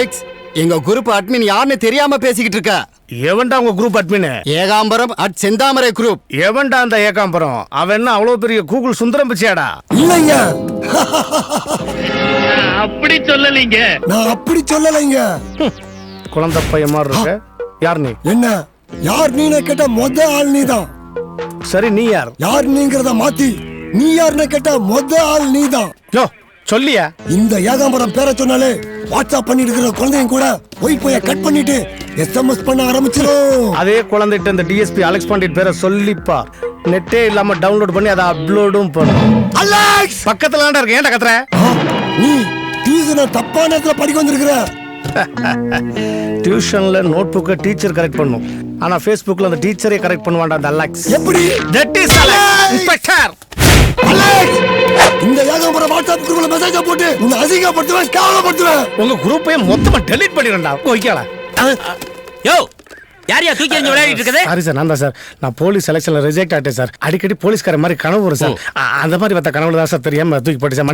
Alex, எங்க group admin யாருன்னு தெரியாம பேசிக்கிட்டு இருக்க. எவன்டா உங்க group admin? Ekambaram at Senthamarai group. எவன்டா அந்த ஏகாம்பரம்? அவன் என்ன அவ்வளவு பெரிய கூகுள் சுந்தரம் பிச்சையாடா? இல்லைங்க, அப்படி சொல்லலீங்க. நான் அப்படி சொல்லலைங்க. குழந்தை பையன் மாதிரி இருக்க. யார் நீ? என்ன யார் நீன்னு கேட்ட மொத ஆள் நீதான். சரி, நீ யார்? யார் நீங்கிறத மாத்தி நீ யாருன்னு கேட்ட மொத ஆள் நீதான். யோ சொல்லியா? இந்த ஏகாம்பரம் பேரை சொன்னாலே வாட்ஸ்அப் பண்ணிட்டு இருக்கிற குழந்தையும் கூட போய் கட் பண்ணிட்டு எஸ்எம்எஸ் பண்ண ஆரம்பிச்சிடும். அதே குழந்தைகிட்ட இந்த டிஎஸ்பி அலெக்ஸ் பாண்டியன் பேரை சொல்லிப்பா. நெட்டே இல்லாம டவுன்லோட் பண்ணி அதை அப்லோடும் பண்ணும். அலெக்ஸ் பக்கத்துல இருக்க. ஏன்டா கத்துற? நீ டியூஷனை தப்பான இடத்துல படிக்க வந்திருக்கிற. டியூஷன்ல நோட் புக்கை டீச்சர் கரெக்ட் பண்ணும். ஆனா Facebookல அந்த டீச்சரே கரெக்ட் பண்ணுவான்டா அந்த அலெக்ஸ். எப்படி? That is Alex inspector. Alex, இந்த ஏகாம்பரம் வாட்ஸ்அப் குரூப்ல மெசேஜ் போட்டு உன்னை அசிங்கப்படுத்துவேன், கேவலப்படுத்துவேன். உங்க குரூப்பே மொத்தமா டெலீட் பண்ணிடுறேன்டா. ஓகேடா. யோ, யாரையா தூக்கி எறிஞ்சு விளையாடிட்டு இருக்குது? சாரி சார், நான் தான் சார். நான் போலீஸ் செலக்ஷன்ல ரிஜெக்ட் ஆயிட்டேன் சார். அடிக்கடி போலீஸ்கார மாதிரி கனவு வரும் சார். அந்த மாதிரி வந்த கனவுல தான் சார் தெரியாம தூக்கி போட்டு சார்.